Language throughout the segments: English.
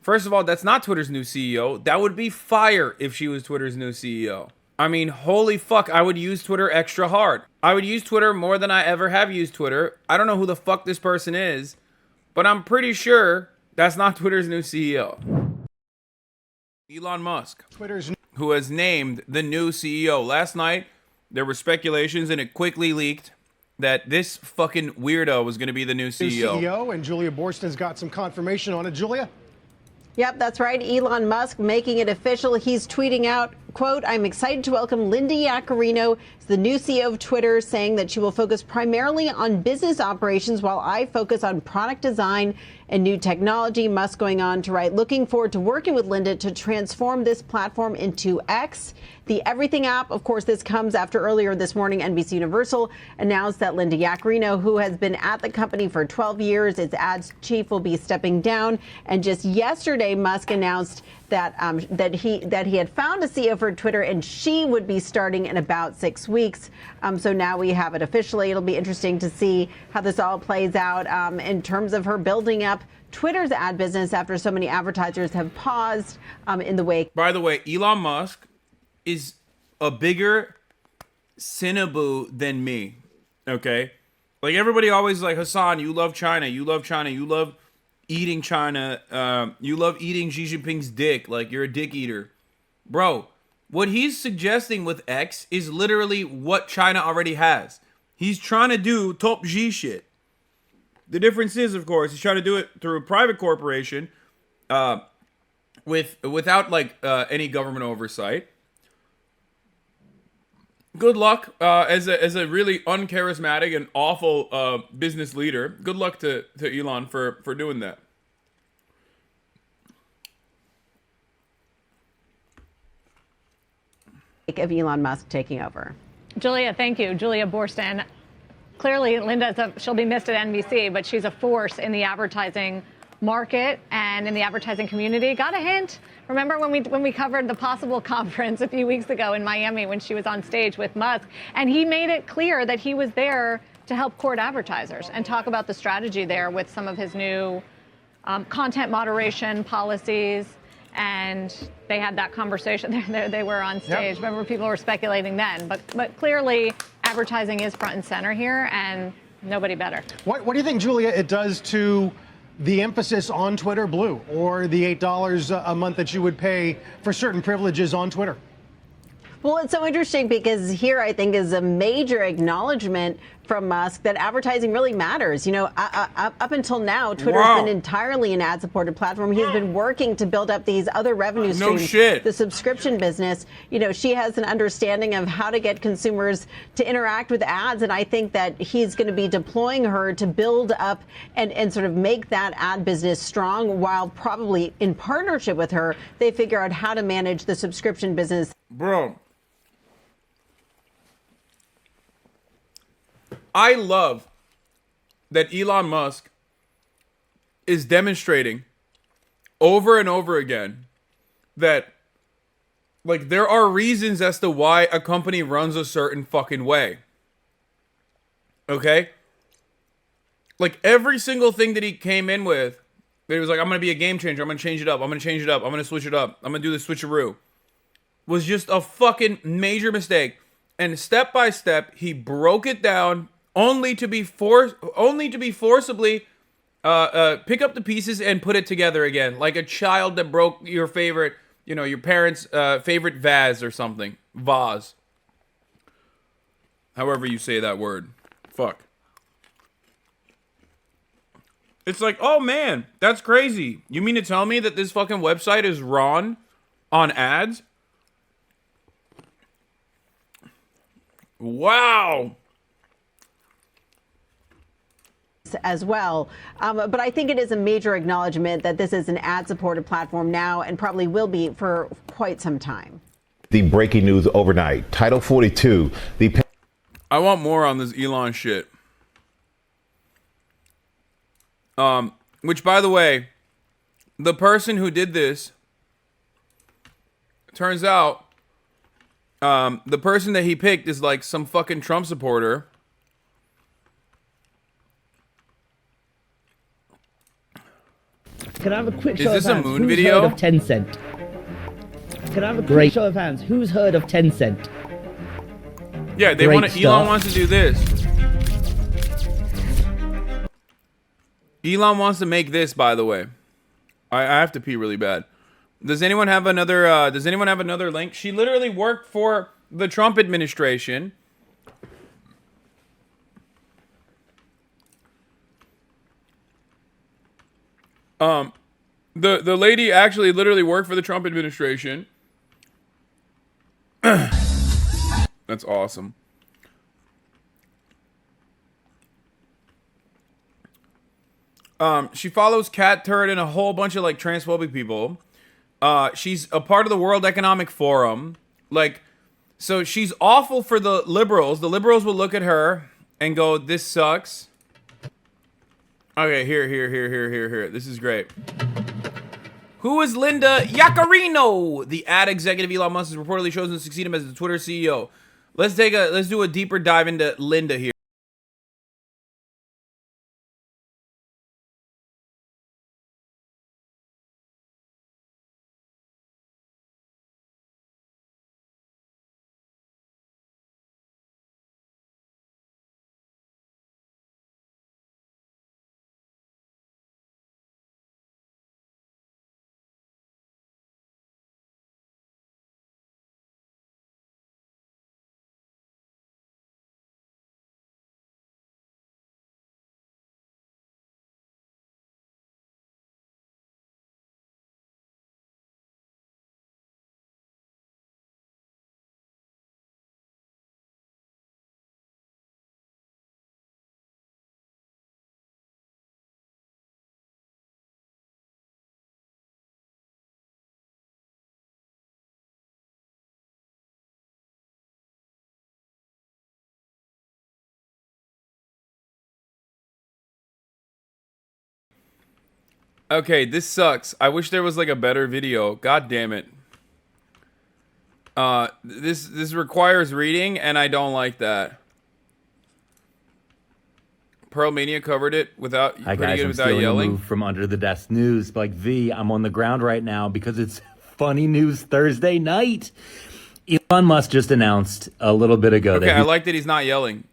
First of all, that's not Twitter's new CEO. That would be fire if she was Twitter's new CEO. I mean, holy fuck, I would use Twitter extra hard. I would use Twitter more than I ever have used Twitter. I don't know who the fuck this person is, but I'm pretty sure that's not Twitter's new CEO. Elon Musk, who has named the new CEO. Last night, there were speculations and it quickly leaked that this fucking weirdo was going to be the new CEO. CEO, and Julia Borsten's got some confirmation on it. Julia? Yep, that's right. Elon Musk making it official. He's tweeting out, quote, "I'm excited to welcome Linda Yaccarino as the new CEO of Twitter, saying that she will focus primarily on business operations while I focus on product design and new technology." Musk going on to write, "Looking forward to working with Linda to transform this platform into X, the Everything app." Of course, this comes after earlier this morning, NBC Universal announced that Linda Yaccarino, who has been at the company for 12 years, its ads chief, will be stepping down. And just yesterday, Musk announced that that he had found a CEO for Twitter, and she would be starting in about 6 weeks. So now we have it officially. It'll be interesting to see how this all plays out in terms of her building up Twitter's ad business after so many advertisers have paused in the wake. By the way, Elon Musk is a bigger Cinnaboo than me. Okay? Like, everybody always like, Hasan, you love China. You love China. You love eating China. You love eating Xi Jinping's dick. Like, you're a dick eater. Bro, what he's suggesting with X is literally what China already has. He's trying to do top Xi shit. The difference is, of course, he's trying to do it through a private corporation without like any government oversight. Good luck as a really uncharismatic and awful business leader. Good luck to Elon for doing that. Of Elon Musk taking over. Julia, thank you. Julia Borsten. Clearly, she'll be missed at NBC, but she's a force in the advertising market and in the advertising community. Got a hint? Remember when we covered the possible conference a few weeks ago in Miami when she was on stage with Musk, and he made it clear that he was there to help court advertisers and talk about the strategy there with some of his new content moderation policies. And they had that conversation. They were on stage. Yep. Remember, people were speculating then. But clearly, advertising is front and center here, and nobody better. What do you think, Julia, it does to the emphasis on Twitter Blue, or the $8 a month that you would pay for certain privileges on Twitter? Well, it's so interesting because here I think is a major acknowledgement from Musk that advertising really matters. You know, up until now, Twitter's been entirely an ad-supported platform. He's been working to build up these other revenue streams. No shit. The subscription business. You know, she has an understanding of how to get consumers to interact with ads, and I think that he's going to be deploying her to build up and sort of make that ad business strong, while probably in partnership with her, they figure out how to manage the subscription business. Bro, I love that Elon Musk is demonstrating over and over again that, like, there are reasons as to why a company runs a certain fucking way. Okay? Like, every single thing that he came in with, that he was like, I'm going to be a game changer, I'm going to change it up, I'm going to change it up, I'm going to switch it up, I'm going to do the switcheroo, was just a fucking major mistake. And step by step, he broke it down only to be forcibly pick up the pieces and put it together again, like a child that broke your favorite, you know, your parents' favorite vase or something. Vase. However you say that word. Fuck. It's like, oh man, that's crazy. You mean to tell me that this fucking website is run on ads? Wow. As well. But I think it is a major acknowledgement that this is an ad-supported platform now and probably will be for quite some time. The breaking news overnight. Title 42. I want more on this Elon shit. Which, by the way, the person who did this, turns out, the person that he picked is like some fucking Trump supporter. Can I have a quick Is show this of a hands? moon Who's video? heard of Tencent? Can I have a quick show of hands? Who's heard of Tencent? Yeah, they Great want to. stuff. Elon wants to do this. Elon wants to make this, by the way. I have to pee really bad. Does anyone have another? Does anyone have another link? She literally worked for the Trump administration. The lady actually literally worked for the Trump administration. That's awesome. She follows Cat Turd and a whole bunch of like transphobic people. She's a part of the World Economic Forum. Like, so she's awful for the liberals. The liberals will look at her and go, "This sucks." Okay, here. This is great. Who is Linda Yaccarino? The ad executive Elon Musk has reportedly chosen to succeed him as the Twitter CEO. Let's do a deeper dive into Linda here. Okay, this sucks. I wish there was like a better video. God damn it. This requires reading, and I don't like that. Pearl Mania covered it without Hi pretty guys, good I'm without stealing a yelling. move from Under the Desk News. But like V, I'm on the ground right now because it's funny news Thursday night. Elon Musk just announced a little bit ago Okay, that I he's like that he's not yelling.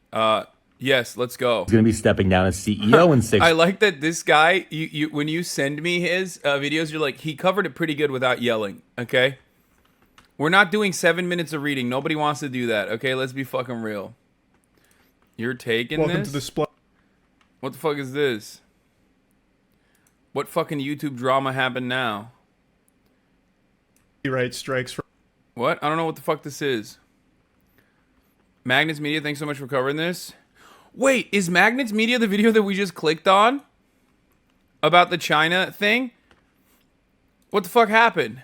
Yes, let's go. going to be stepping down as CEO in 6 I like that this guy, you when you send me his videos, you're like, he covered it pretty good without yelling, okay? We're not doing 7 minutes of reading. Nobody wants to do that, okay? Let's be fucking real. You're taking Welcome this? to the spot. What the fuck is this? What fucking YouTube drama happened now? Right strikes from What? I don't know what the fuck this is. Magnets Media, thanks so much for covering this. Wait, is Magnets Media the video that we just clicked on? About the China thing? What the fuck happened?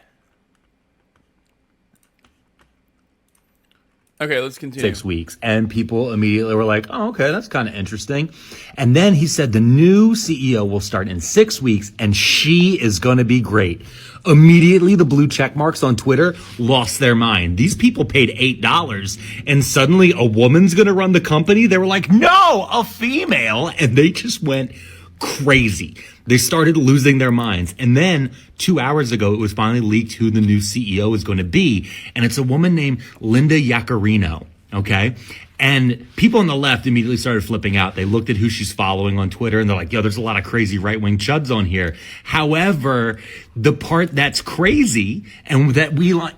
Okay, let's continue. 6 weeks. And people immediately were like, oh, okay, that's kind of interesting. And then he said the new CEO will start in 6 weeks and she is going to be great. Immediately, the blue check marks on Twitter lost their mind. These people paid $8 and suddenly a woman's going to run the company. They were like, no, a female. And they just went crazy. They started losing their minds. And then 2 hours ago, it was finally leaked who the new CEO is going to be. And it's a woman named Linda Yaccarino. Okay. And people on the left immediately started flipping out. They looked at who she's following on Twitter and they're like, yo, there's a lot of crazy right-wing chuds on here. However, the part that's crazy and that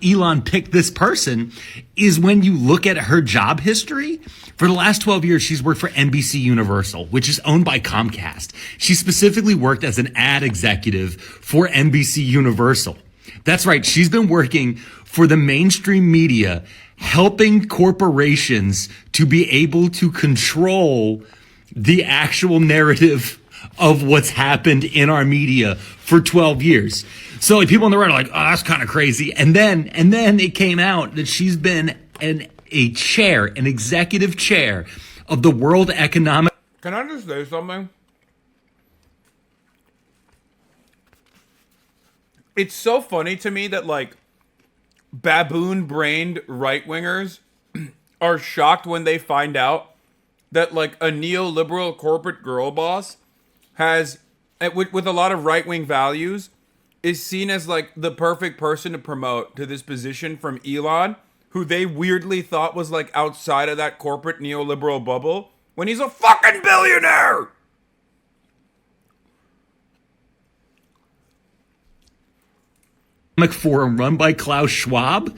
Elon picked this person is when you look at her job history. For the last 12 years, she's worked for NBC Universal, which is owned by Comcast. She specifically worked as an ad executive for NBC Universal. That's right. She's been working for the mainstream media, helping corporations to be able to control the actual narrative of what's happened in our media for 12 years. So like people on the right are like, oh, that's kind of crazy. And then it came out that she's been an executive chair of the World Economic. Can I just say something? It's so funny to me that like baboon-brained right-wingers are shocked when they find out that like a neoliberal corporate girl boss has with a lot of right-wing values, is seen as like the perfect person to promote to this position from Elon, who they weirdly thought was like outside of that corporate neoliberal bubble, when he's a fucking billionaire. Forum run by Klaus Schwab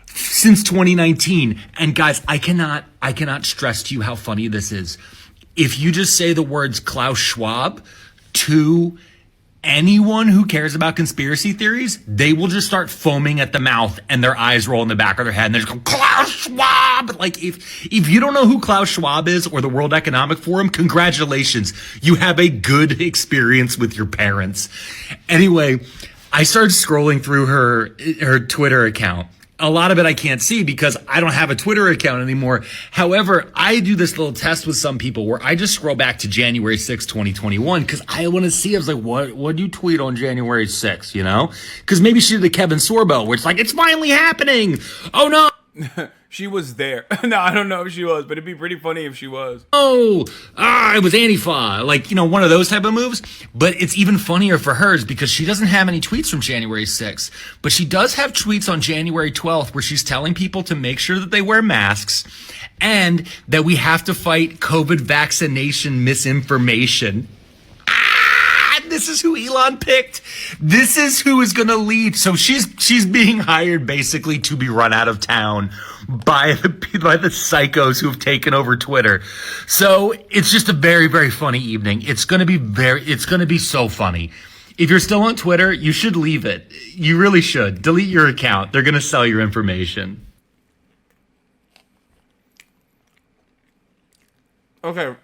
since 2019. And guys, I cannot stress to you how funny this is. If you just say the words Klaus Schwab to anyone who cares about conspiracy theories, they will just start foaming at the mouth and their eyes roll in the back of their head and they just go, Klaus Schwab! Like, if you don't know who Klaus Schwab is or the World Economic Forum, congratulations. You have a good experience with your parents. Anyway, I started scrolling through her Twitter account. A lot of it I can't see because I don't have a Twitter account anymore. However, I do this little test with some people where I just scroll back to January 6, 2021 because I want to see. I was like, what do you tweet on January 6th, you know? Because maybe she did the Kevin Sorbo where it's like, it's finally happening. Oh, no. She was there. No, I don't know if she was, but it'd be pretty funny if she was. It was Antifa. Like, you know, one of those type of moves. But it's even funnier for hers because she doesn't have any tweets from January 6th. But she does have tweets on January 12th where she's telling people to make sure that they wear masks and that we have to fight COVID vaccination misinformation. This is who Elon picked. This is who is going to lead. So she's being hired basically to be run out of town by the psychos who have taken over Twitter. So it's just a very, very funny evening. It's going to be so funny. If you're still on Twitter, you should leave it. You really should. Delete your account. They're going to sell your information. Okay.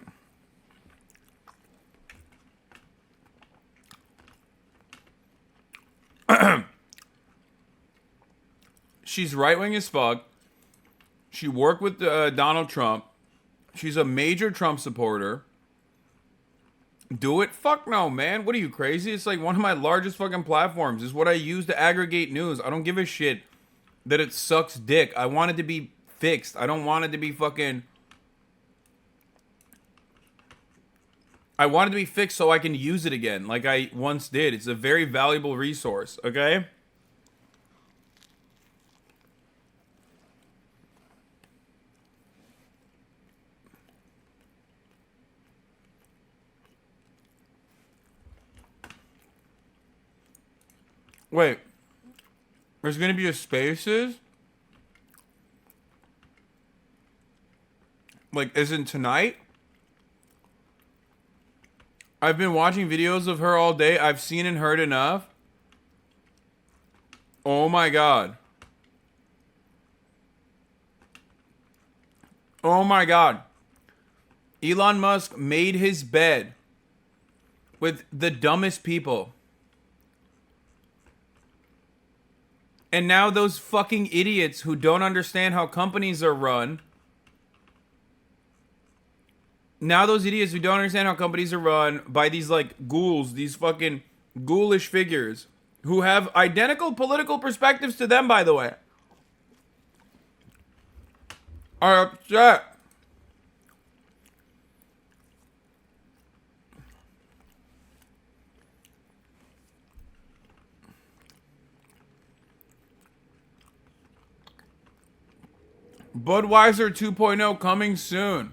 She's right-wing as fuck. She worked with Donald Trump. She's a major Trump supporter. Do it? Fuck no, man. What are you, crazy? It's like one of my largest fucking platforms. It's what I use to aggregate news. I don't give a shit that it sucks dick. I want it to be fixed. I don't want it to be fucking... I want it to be fixed so I can use it again like I once did. It's a very valuable resource, okay? Wait. There's going to be a Spaces? Like, isn't tonight? I've been watching videos of her all day. I've seen and heard enough. Oh my god. Oh my god. Elon Musk made his bed with the dumbest people. And now those fucking idiots who don't understand how companies are run. Now those idiots who don't understand how companies are run by these like ghouls, these fucking ghoulish figures who have identical political perspectives to them, by the way, are upset. Budweiser 2.0 coming soon.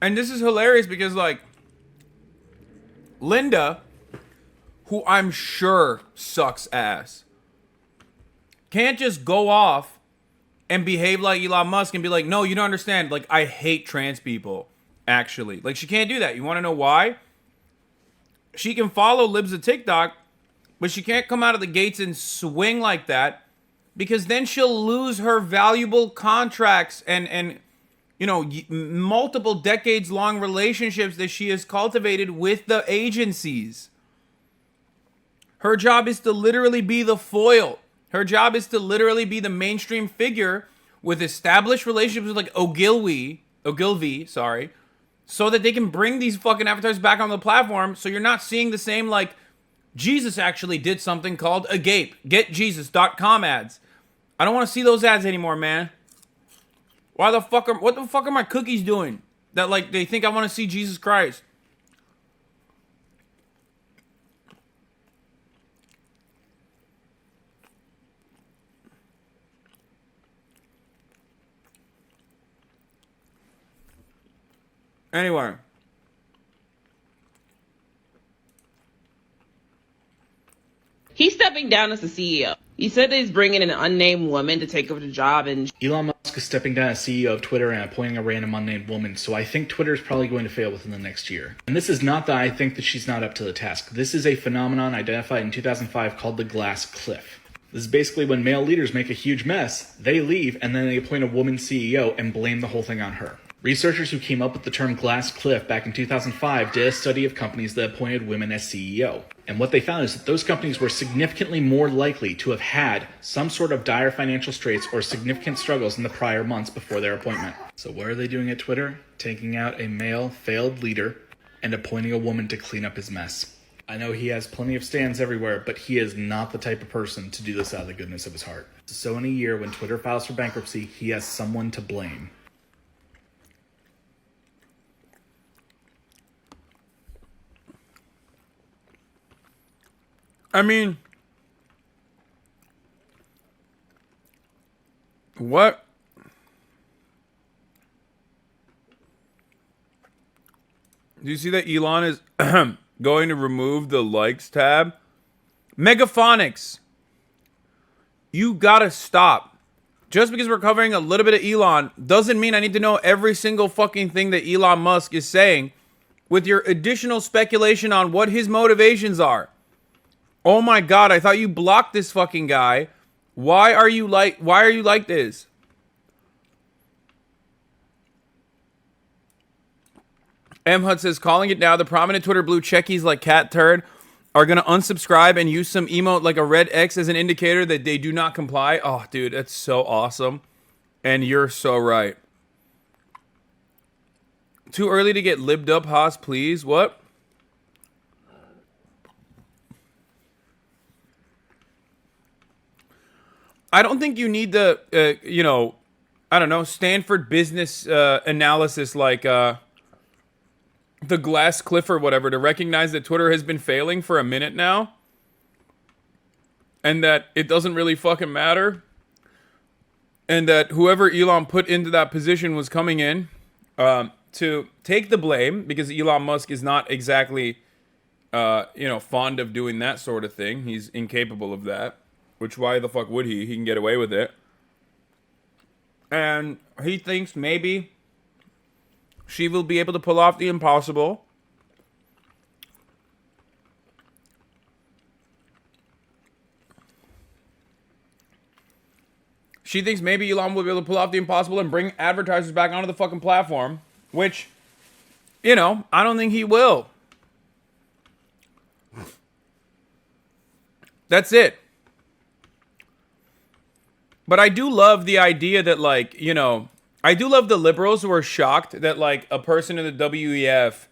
And this is hilarious because, like, Linda, who I'm sure sucks ass, can't just go off and behave like Elon Musk and be like, no, you don't understand. Like, I hate trans people, actually. Like, she can't do that. You want to know why? She can follow Libs of TikTok, but she can't come out of the gates and swing like that because then she'll lose her valuable contracts and you know, multiple decades-long relationships that she has cultivated with the agencies. Her job is to literally be the foil. Her job is to literally be the mainstream figure with established relationships with like Ogilvy, so that they can bring these fucking advertisers back on the platform so you're not seeing the same like Jesus actually did something called Agape, getjesus.com ads. I don't want to see those ads anymore, man. What the fuck are my cookies doing? that like they think I want to see Jesus Christ. Anyway. He's stepping down as the CEO. He said that he's bringing an unnamed woman to take over the job, and Elon Musk is stepping down as CEO of Twitter and appointing a random unnamed woman, so I think Twitter is probably going to fail within the next year. And this is not that I think that she's not up to the task. This is a phenomenon identified in 2005 called the glass cliff. This is basically when male leaders make a huge mess, they leave, and then they appoint a woman CEO and blame the whole thing on her. Researchers who came up with the term glass cliff back in 2005 did a study of companies that appointed women as CEO. And what they found is that those companies were significantly more likely to have had some sort of dire financial straits or significant struggles in the prior months before their appointment. So what are they doing at Twitter? Taking out a male failed leader and appointing a woman to clean up his mess. I know he has plenty of stands everywhere, but he is not the type of person to do this out of the goodness of his heart. So in a year when Twitter files for bankruptcy, he has someone to blame. I mean, what? Do you see that Elon is going to remove the likes tab? Megaphonics. You gotta stop. Just because we're covering a little bit of Elon doesn't mean I need to know every single fucking thing that Elon Musk is saying with your additional speculation on what his motivations are. Oh my god, I thought you blocked this fucking guy. Why are you like this? M Hut says, calling it now, the prominent Twitter blue checkies like Cat Turd are gonna unsubscribe and use some emote like a red X as an indicator that they do not comply. Oh, dude, that's so awesome. And you're so right. Too early to get libbed up, Haas, please. What? I don't think you need the, I don't know, Stanford business analysis like the glass cliff or whatever to recognize that Twitter has been failing for a minute now. And that it doesn't really fucking matter. And that whoever Elon put into that position was coming in to take the blame, because Elon Musk is not exactly, fond of doing that sort of thing. He's incapable of that. Which, why the fuck would he? He can get away with it. And he thinks maybe she will be able to pull off the impossible. She thinks maybe Elon will be able to pull off the impossible and bring advertisers back onto the fucking platform. Which, I don't think he will. That's it. But I do love the idea that, like, I do love the liberals who are shocked that, like, a person in the WEF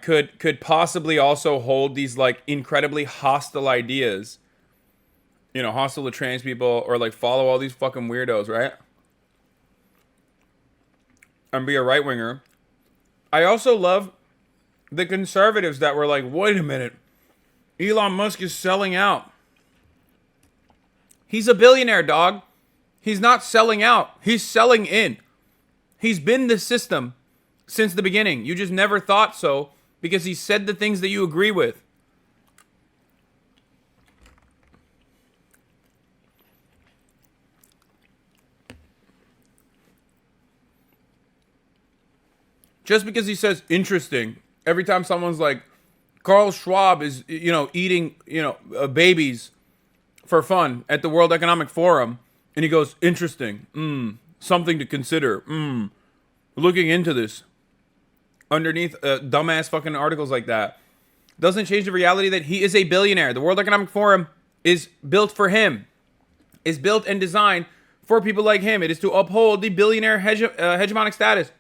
could possibly also hold these, like, incredibly hostile ideas. Hostile to trans people, or, like, follow all these fucking weirdos, right? And be a right-winger. I also love the conservatives that were like, wait a minute, Elon Musk is selling out. He's a billionaire, dog. He's not selling out. He's selling in. He's been the system since the beginning. You just never thought so because he said the things that you agree with. Just because he says interesting, every time someone's like, Carl Schwab is, eating, babies for fun at the World Economic Forum, and he goes, interesting, something to consider, looking into this. Underneath dumbass fucking articles like that. Doesn't change the reality that he is a billionaire. The World Economic Forum is built for him. Is built and designed for people like him. It is to uphold the billionaire hegemonic status.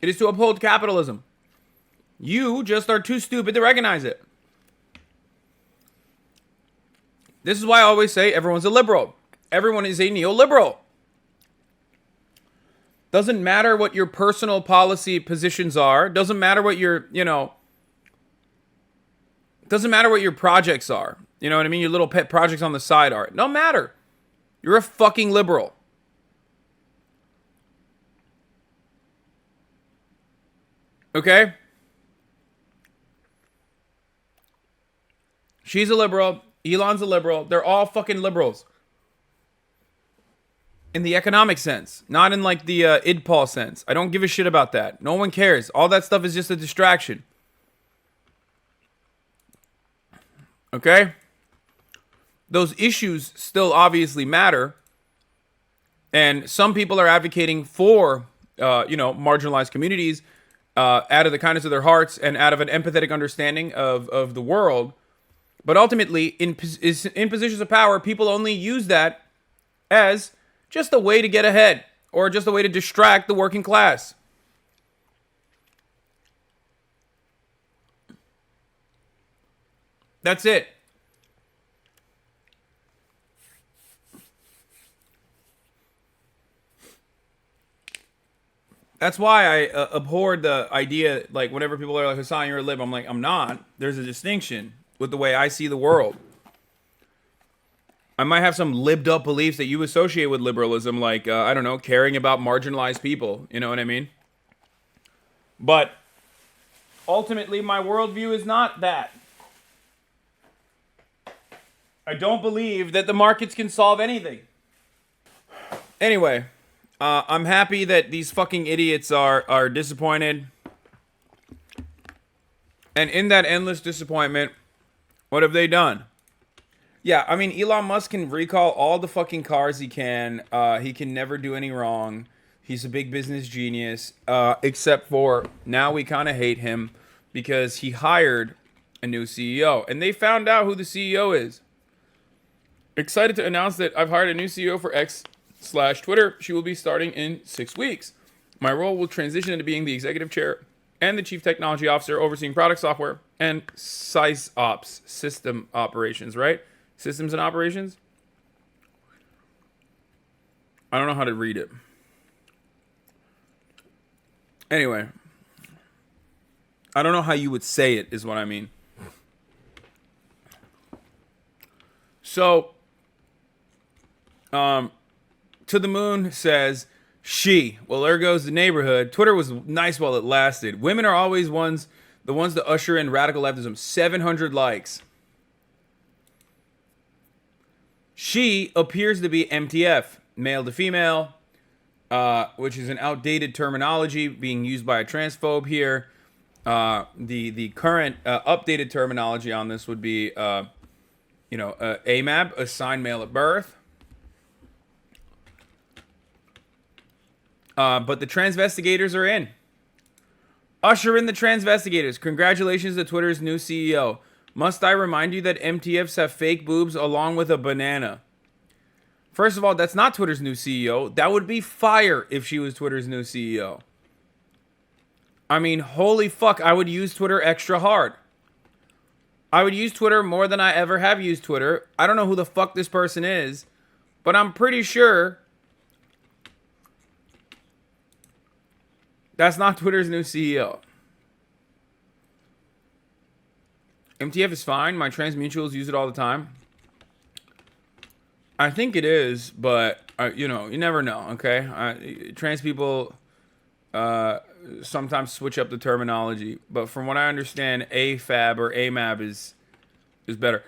It is to uphold capitalism. You just are too stupid to recognize it. This is why I always say everyone's a liberal. Everyone is a neoliberal. Doesn't matter what your personal policy positions are. Doesn't matter what your, doesn't matter what your projects are. You know what I mean? Your little pet projects on the side are. No matter. You're a fucking liberal. Okay? She's a liberal. Elon's a liberal. They're all fucking liberals. In the economic sense, not in like the idpol sense. I don't give a shit about that. No one cares. All that stuff is just a distraction. Okay? Those issues still obviously matter. And some people are advocating for, marginalized communities out of the kindness of their hearts and out of an empathetic understanding of the world. But ultimately, in positions of power, people only use that as just a way to get ahead or just a way to distract the working class. That's it. That's why I abhorred the idea, like, whenever people are like, Hasan, you're a lib, I'm like, I'm not. There's a distinction with the way I see the world. I might have some libbed up beliefs that you associate with liberalism, like, I don't know, caring about marginalized people. You know what I mean? But ultimately, my worldview is not that. I don't believe that the markets can solve anything. Anyway, I'm happy that these fucking idiots are disappointed. And in that endless disappointment, what have they done? Yeah, I mean, Elon Musk can recall all the fucking cars he can. He can never do any wrong. He's a big business genius. Except for now we kind of hate him because he hired a new CEO. And they found out who the CEO is. Excited to announce that I've hired a new CEO for X/Twitter. She will be starting in 6 weeks. My role will transition into being the executive chair and the chief technology officer overseeing product software and SysOps, system operations, right? Systems and operations? I don't know how to read it. Anyway. I don't know how you would say it, is what I mean. So, To the Moon says, well, there goes the neighborhood. Twitter was nice while it lasted. Women are always the ones to usher in radical leftism. 700 likes. She appears to be MTF, male to female, which is an outdated terminology being used by a transphobe here. The current updated terminology on this would be, AMAB, assigned male at birth. But the transvestigators are in. Usher in the transvestigators. Congratulations to Twitter's new CEO. Must I remind you that MTFs have fake boobs along with a banana? First of all, that's not Twitter's new CEO. That would be fire if she was Twitter's new CEO. I mean, holy fuck, I would use Twitter extra hard. I would use Twitter more than I ever have used Twitter. I don't know who the fuck this person is, but I'm pretty sure that's not Twitter's new CEO. MTF is fine. My trans mutuals use it all the time. I think it is, but, you never know, okay? Trans people sometimes switch up the terminology. But from what I understand, AFAB or AMAB is better.